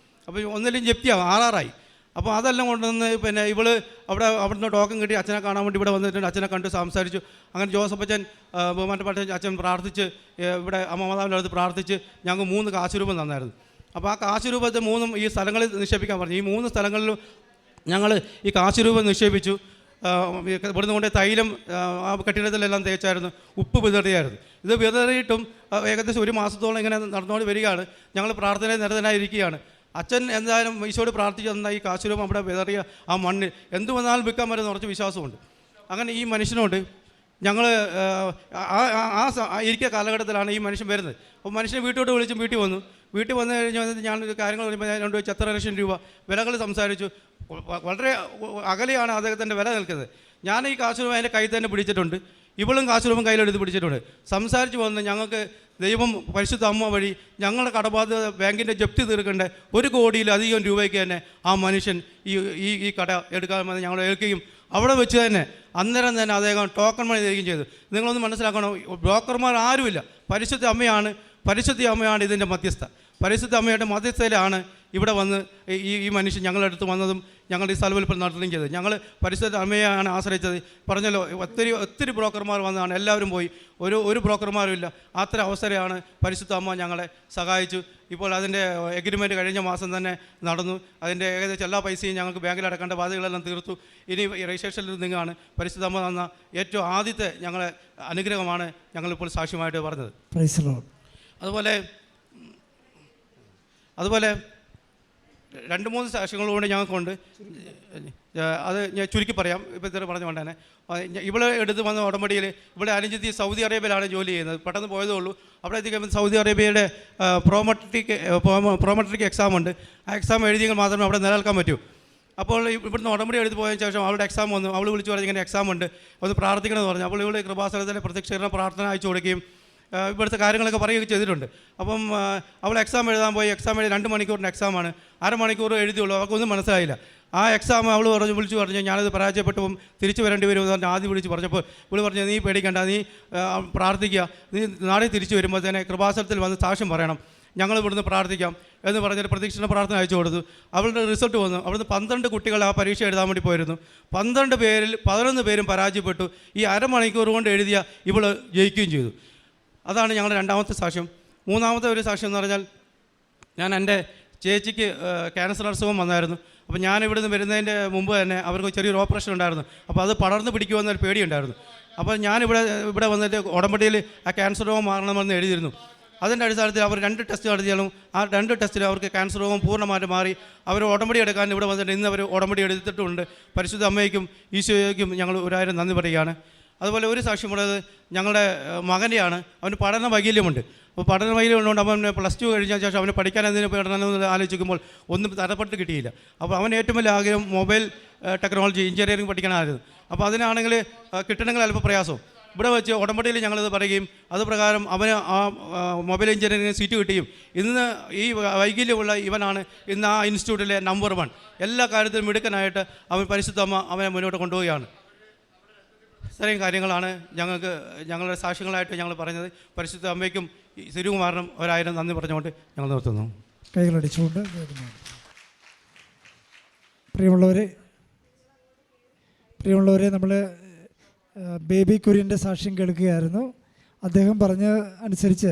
അപ്പോൾ ഒന്നിലും ജപ്തിയാവും, 6 അപ്പോൾ അതെല്ലാം കൊണ്ടുവന്ന് പിന്നെ അവിടുന്ന് ടോക്കൺ കിട്ടി അച്ഛനെ കാണാൻ വേണ്ടി ഇവിടെ വന്നിട്ടുണ്ട്. അച്ഛനെ കണ്ട് സംസാരിച്ചു. അങ്ങനെ ജോസഫ് അച്ഛൻ ബഹുമാനപ്പെട്ട അച്ഛൻ പ്രാർത്ഥിച്ച് ഇവിടെ അമ്മ മാതാവിൻ്റെ അടുത്ത് പ്രാർത്ഥിച്ച് ഞങ്ങൾക്ക് 3 കാശ് രൂപം തന്നായിരുന്നു. അപ്പോൾ ആ കാശ് രൂപത്തെ 3 ഈ സ്ഥലങ്ങളിൽ നിക്ഷേപിക്കാൻ പറഞ്ഞു. ഈ 3 സ്ഥലങ്ങളിലും ഞങ്ങൾ ഈ കാശ് രൂപം നിക്ഷേപിച്ചു. ഇവിടുന്ന് കൊണ്ട് തൈലം ആ കെട്ടിടത്തിലെല്ലാം തേച്ചായിരുന്നു, ഉപ്പ് വിതറിയായിരുന്നു. ഇത് വിതറിയിട്ടും ഏകദേശം 1 മാസത്തോളം ഇങ്ങനെ നടന്നുകൊണ്ട് വരികയാണ്. ഞങ്ങൾ പ്രാർത്ഥനയിൽ നിരതനായിരിക്കുകയാണ്. അച്ഛൻ എന്തായാലും ഈശോയോട് പ്രാർത്ഥിച്ചു തന്ന ഈ കാശ് രൂപം അവിടെ വിതറിയ ആ മണ്ണിൽ എന്ത് വന്നാലും വിൽക്കാൻ പറ്റുന്ന കുറച്ച് വിശ്വാസമുണ്ട്. അങ്ങനെ ഈ മനുഷ്യനോട് ഞങ്ങൾ ഇരിക്കുന്ന കാലഘട്ടത്തിലാണ് ഈ മനുഷ്യൻ വരുന്നത്. അപ്പോൾ മനുഷ്യനെ വീട്ടിലോട്ട് വിളിച്ചും വീട്ടിൽ വന്നു കഴിഞ്ഞാൽ ഞാൻ കാര്യങ്ങൾ പറയുമ്പോൾ ഞാൻ വെച്ച് 8 ലക്ഷം രൂപ വിലകൾ സംസാരിച്ചു. വളരെ അകലെയാണ് അദ്ദേഹത്തിൻ്റെ വില നിൽക്കുന്നത്. ഞാൻ ഈ കാശ് രൂപം അതിൻ്റെ കയ്യിൽ തന്നെ പിടിച്ചിട്ടുണ്ട്, ഇവളും കാശ് രൂപം കയ്യിലെടുത്ത് പിടിച്ചിട്ടുണ്ട്. സംസാരിച്ച് വന്ന് ഞങ്ങൾക്ക് ദൈവം പരിശുദ്ധ അമ്മ വഴി ഞങ്ങളുടെ കടബാധ്യത ബാങ്കിൻ്റെ ജപ്തി തീർക്കേണ്ട 1 കോടിയിലധികം രൂപയ്ക്ക് തന്നെ ആ മനുഷ്യൻ ഈ കട എടുക്കാമെന്ന് ഞങ്ങൾ ഏൽക്കുകയും അവിടെ വെച്ച് തന്നെ അന്നേരം തന്നെ അദ്ദേഹം ടോക്കൺ മണി തരികയും ചെയ്തു. നിങ്ങളൊന്ന് മനസ്സിലാക്കണം, ബ്രോക്കർമാർ ആരുമില്ല, പരിശുദ്ധ അമ്മയാണ് ഇതിൻ്റെ മധ്യസ്ഥ. പരിശുദ്ധ അമ്മയുടെ മധ്യസ്ഥയിലാണ് ഇവിടെ വന്ന് ഈ മനുഷ്യൻ ഞങ്ങളുടെ അടുത്ത് വന്നതും ഞങ്ങളുടെ ഈ സ്ഥലവിൽപ്പന നടത്തുകയും ചെയ്തത്. ഞങ്ങൾ പരിശുദ്ധ അമ്മയാണ് ആശ്രയിച്ചത്. പറഞ്ഞല്ലോ ഒത്തിരി ബ്രോക്കർമാർ വന്നതാണ്, എല്ലാവരും പോയി, ഒരു ബ്രോക്കർമാരും ഇല്ല. അത്ര അവസരമാണ് പരിശുദ്ധ അമ്മ ഞങ്ങളെ സഹായിച്ചു. ഇപ്പോൾ അതിൻ്റെ എഗ്രിമെൻറ്റ് കഴിഞ്ഞ മാസം തന്നെ നടന്നു. അതിൻ്റെ ഏകദേശം എല്ലാ പൈസയും ഞങ്ങൾക്ക് ബാങ്കിൽ അടക്കേണ്ട ബാധ്യതകളെല്ലാം തീർത്തു. ഇനി രജിസ്ട്രേഷനിൽ നിന്നാണ് പരിശുദ്ധ അമ്മ തന്ന ഏറ്റവും ആദ്യത്തെ ഞങ്ങളെ അനുഗ്രഹമാണ് ഞങ്ങളിപ്പോൾ സാക്ഷ്യമായിട്ട് പറഞ്ഞത്. അതുപോലെ 2-3 സാക്ഷ്യങ്ങളുകൊണ്ട് ഞങ്ങൾക്കുണ്ട്. അത് ഞാൻ ചുരുക്കി പറയാം. ഇപ്പോൾ ഇത്ര പറഞ്ഞു കൊണ്ട് തന്നെ ഇവിടെ എടുത്ത് വന്ന ഉടമ്പടിയിൽ ഇവിടെ അനുജത്തി സൗദി അറേബ്യയിലാണ് ജോലി ചെയ്യുന്നത്. പെട്ടെന്ന് പോയതേ ഉള്ളൂ. അവിടെ എത്തിക്കുമ്പോൾ സൗദി അറേബ്യയുടെ പ്രോമട്രിക് എക്സാം ഉണ്ട്. ആ എക്സാം എഴുതിയെങ്കിൽ മാത്രമേ അവിടെ നിലനിൽക്കാൻ പറ്റൂ. അപ്പോൾ ഇവിടുന്ന് ഉടമ്പടി എടുത്ത് പോയതിന് ശേഷം അവളുടെ എക്സാം വന്നു. അവൾ വിളിച്ചു പറഞ്ഞു ഇങ്ങനെ എക്സാം ഉണ്ട്, ഒന്ന് പ്രാർത്ഥിക്കണമെന്ന് പറഞ്ഞു. അപ്പോൾ ഇവിടെ കൃപാസനത്തിലെ പ്രത്യക്ഷീകരണ പ്രാർത്ഥന അയച്ചു കൊടുക്കുകയും ഇവിടുത്തെ കാര്യങ്ങളൊക്കെ പറയുകയൊക്കെ ചെയ്തിട്ടുണ്ട്. അപ്പം അവൾ എക്സാം എഴുതാൻ പോയി. എക്സാം എഴുതി 2 മണിക്കൂറിൻ്റെ എക്സാമാണ്. 1/2 മണിക്കൂർ എഴുതിയുള്ളൂ. അവർക്കൊന്നും മനസ്സിലായില്ല. ആ എക്സാം അവൾ വിളിച്ചു പറഞ്ഞു ഞാനത് പരാജയപ്പെട്ടപ്പോൾ തിരിച്ചു വരേണ്ടി വരും എന്ന് പറഞ്ഞ് ആദ്യം വിളിച്ച് പറഞ്ഞപ്പോൾ ഇവൾ പറഞ്ഞു നീ പേടിക്കേണ്ട, നീ പ്രാർത്ഥിക്കുക, നീ നാളെ തിരിച്ചു വരുമ്പോൾ തന്നെ കൃപാസനത്തിൽ വന്ന് സാക്ഷ്യം പറയണം, ഞങ്ങൾ ഇവിടുന്ന് പ്രാർത്ഥിക്കാം എന്ന് പറഞ്ഞൊരു പ്രതീക്ഷണ പ്രാർത്ഥന അയച്ചു കൊടുത്തു. അവളുടെ റിസൾട്ട് വന്നു. അവിടുന്ന് 12 കുട്ടികൾ ആ പരീക്ഷ എഴുതാൻ വേണ്ടി പോയിരുന്നു. 12 പേരിൽ 11 പേരും പരാജയപ്പെട്ടു. ഈ 1/2 മണിക്കൂർ കൊണ്ട് എഴുതിയ ഇവൾ ജയിക്കുകയും ചെയ്തു. അതാണ് ഞങ്ങളുടെ 2ാമത്തെ സാക്ഷ്യം. 3ാമത്തെ ഒരു സാക്ഷ്യം എന്ന് പറഞ്ഞാൽ ഞാൻ എൻ്റെ ചേച്ചിക്ക് ക്യാൻസർ അസുഖം വന്നായിരുന്നു. അപ്പോൾ ഞാൻ ഇവിടുന്ന് വരുന്നതിൻ്റെ മുമ്പ് തന്നെ അവർക്ക് ചെറിയൊരു ഓപ്പറേഷൻ ഉണ്ടായിരുന്നു. അപ്പോൾ അത് പടർന്ന് പിടിക്കുമെന്നൊരു പേടിയുണ്ടായിരുന്നു. അപ്പോൾ ഇവിടെ വന്നിട്ട് ഉടമ്പടിയിൽ ആ ക്യാൻസർ രോഗം മാറണമെന്ന് എഴുതിയിരുന്നു. അതിൻ്റെ അടിസ്ഥാനത്തിൽ അവർ 2 ടെസ്റ്റ് നടത്തിയാലും ആ 2 ടെസ്റ്റിൽ അവർക്ക് ക്യാൻസർ രോഗം പൂർണ്ണമായിട്ട് മാറി. അവർ ഉടമ്പടി എടുക്കാൻ ഇവിടെ വന്നിട്ട് ഇന്ന് അവർ ഉടമ്പടി എടുത്തിട്ടുണ്ട്. പരിശുദ്ധ അമ്മയ്ക്കും ഈശോയ്ക്കും ഞങ്ങൾ 1000 നന്ദി പറയുകയാണ്. അതുപോലെ ഒരു സാക്ഷ്യമുള്ളത് ഞങ്ങളുടെ മകൻ്റെയാണ്. അവന് പഠന വൈകല്യമുണ്ട്. അപ്പോൾ പഠന വൈകല്യം ഉള്ളതുകൊണ്ട് അവൻ +2 കഴിഞ്ഞ ശേഷം അവന് പഠിക്കാൻ എന്തിനു പഠനമെന്ന് ആലോചിക്കുമ്പോൾ ഒന്നും തരപ്പെട്ട് കിട്ടിയില്ല. അപ്പോൾ അവൻ ഏറ്റവും വലിയ ആഗ്രഹം മൊബൈൽ ടെക്നോളജി എഞ്ചിനീയറിംഗ് പഠിക്കാനായിരുന്നു. അപ്പോൾ അതിനാണെങ്കിൽ കിട്ടണമെങ്കിൽ അല്പം പ്രയാസവും. ഇവിടെ വെച്ച് ഉടമ്പടിയിൽ ഞങ്ങളിത് പറയുകയും അത് പ്രകാരം അവന് ആ മൊബൈൽ എഞ്ചിനീയറിംഗ് സീറ്റ് കിട്ടുകയും ഇന്ന് ഈ വൈകല്യമുള്ള ഇവനാണ് ഇന്ന് ആ ഇൻസ്റ്റിറ്റ്യൂട്ടിലെ നമ്പർ 1. എല്ലാ കാര്യത്തിലും മിടുക്കനായിട്ട് അവൻ പരിശുദ്ധ അമ്മ അവനെ മുന്നോട്ട് കൊണ്ടുപോവുകയാണ്. ഇത്രയും കാര്യങ്ങളാണ് ഞങ്ങളുടെ സാക്ഷ്യങ്ങളായിട്ട് ഞങ്ങൾ പറഞ്ഞത്. പരിശുദ്ധ അമ്മയ്ക്കും തിരുകുമാരനും 1000 നന്ദി പറഞ്ഞുകൊണ്ട് ഞങ്ങൾ നിർത്തുന്നു. കൈകളടിച്ചുകൊണ്ട് പ്രിയമുള്ളവരെ നമ്മൾ ബേബി കുര്യൻ്റെ സാക്ഷ്യം കേൾക്കുകയായിരുന്നു. അദ്ദേഹം പറഞ്ഞ അനുസരിച്ച്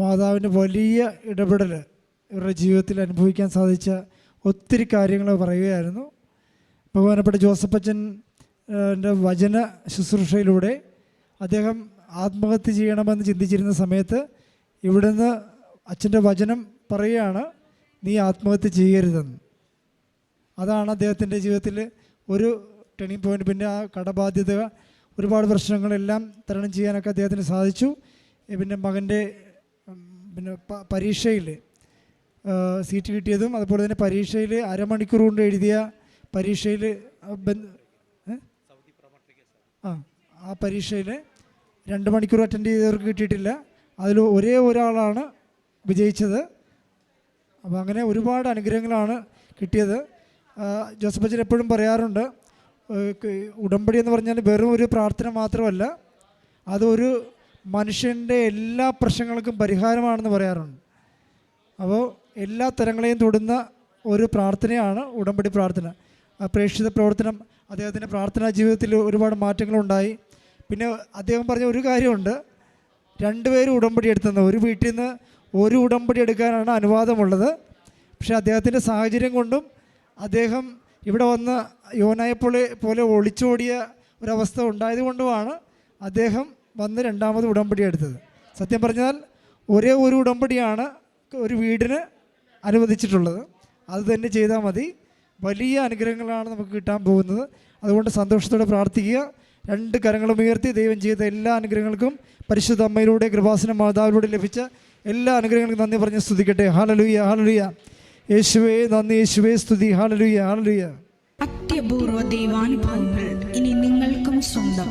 മാതാവിൻ്റെ വലിയ ഇടപെടൽ ഇവരുടെ ജീവിതത്തിൽ അനുഭവിക്കാൻ സാധിച്ച ഒത്തിരി കാര്യങ്ങൾ പറയുകയായിരുന്നു. ബഹുമാനപ്പെട്ട ജോസഫ് അച്ഛൻ്റെ വചന ശുശ്രൂഷയിലൂടെ അദ്ദേഹം ആത്മഹത്യ ചെയ്യണമെന്ന് ചിന്തിച്ചിരുന്ന സമയത്ത് ഇവിടുന്ന് അച്ഛൻ്റെ വചനം പറയുകയാണ്, നീ ആത്മഹത്യ ചെയ്യരുതെന്ന്. അതാണ് അദ്ദേഹത്തിൻ്റെ ജീവിതത്തിൽ ഒരു ടേണിംഗ് പോയിൻ്റ്. പിന്നെ ആ കടബാധ്യത, ഒരുപാട് പ്രശ്നങ്ങളെല്ലാം തരണം ചെയ്യാനൊക്കെ അദ്ദേഹത്തിന് സാധിച്ചു. പിന്നെ മകൻ്റെ പരീക്ഷയിൽ സീറ്റ് കിട്ടിയതും അതുപോലെ തന്നെ പരീക്ഷയിൽ അരമണിക്കൂർ കൊണ്ട് എഴുതിയ പരീക്ഷയിൽ ആ പരീക്ഷയിൽ 2 മണിക്കൂർ അറ്റൻഡ് ചെയ്തവർക്ക് കിട്ടിയിട്ടില്ല. അതിൽ ഒരേ ഒരാളാണ് വിജയിച്ചത്. അപ്പോൾ അങ്ങനെ ഒരുപാട് അനുഗ്രഹങ്ങളാണ് കിട്ടിയത്. ജോസഫ് അച്ഛൻ എപ്പോഴും പറയാറുണ്ട്, ഉടമ്പടി എന്ന് പറഞ്ഞാൽ വെറും ഒരു പ്രാർത്ഥന മാത്രമല്ല, അതൊരു മനുഷ്യൻ്റെ എല്ലാ പ്രശ്നങ്ങൾക്കും പരിഹാരമാണെന്ന് പറയാറുണ്ട്. അപ്പോൾ എല്ലാ തരങ്ങളെയും തൊടുന്ന ഒരു പ്രാർത്ഥനയാണ് ഉടമ്പടി പ്രാർത്ഥന. പ്രേക്ഷിത പ്രവർത്തനം അദ്ദേഹത്തിൻ്റെ പ്രാർത്ഥനാ ജീവിതത്തിൽ ഒരുപാട് മാറ്റങ്ങളുണ്ടായി. പിന്നെ അദ്ദേഹം പറഞ്ഞ ഒരു കാര്യമുണ്ട്, 2 പേരും ഉടമ്പടി എടുത്തുന്നത്. ഒരു വീട്ടിൽ നിന്ന് ഒരു ഉടമ്പടി എടുക്കാനാണ് അനുവാദമുള്ളത്. പക്ഷേ അദ്ദേഹത്തിൻ്റെ സാഹചര്യം കൊണ്ടും അദ്ദേഹം ഇവിടെ വന്ന് യോനായെ പോലെ ഒളിച്ചോടിയ ഒരവസ്ഥ ഉണ്ടായതുകൊണ്ടുമാണ് അദ്ദേഹം വന്ന് 2ാമത് ഉടമ്പടി എടുത്തത്. സത്യം പറഞ്ഞാൽ ഒരേ ഒരു ഉടമ്പടിയാണ് ഒരു വീടിന് അനുവദിച്ചിട്ടുള്ളത്. അത് തന്നെ ചെയ്താൽ മതി. വലിയ അനുഗ്രഹങ്ങളാണ് നമുക്ക് കിട്ടാൻ പോകുന്നത്. അതുകൊണ്ട് സന്തോഷത്തോടെ പ്രാർത്ഥിക്കുക. 2 കരങ്ങളും ഉയർത്തി ദൈവം ചെയ്ത എല്ലാ അനുഗ്രഹങ്ങൾക്കും പരിശുദ്ധ അമ്മയിലൂടെ കൃപാസന മാതാവിലൂടെ ലഭിച്ച എല്ലാ അനുഗ്രഹങ്ങൾക്കും നന്ദി പറഞ്ഞ് സ്തുതിക്കട്ടെ. Hallelujah, hallelujah. യേശുവേ നന്ദി, യേശുവേ സ്തുതി. Hallelujah, hallelujah. അത്യപൂർവ ദൈവാനുഭവങ്ങൾ ഇനി നിങ്ങൾക്കും സ്വന്തം.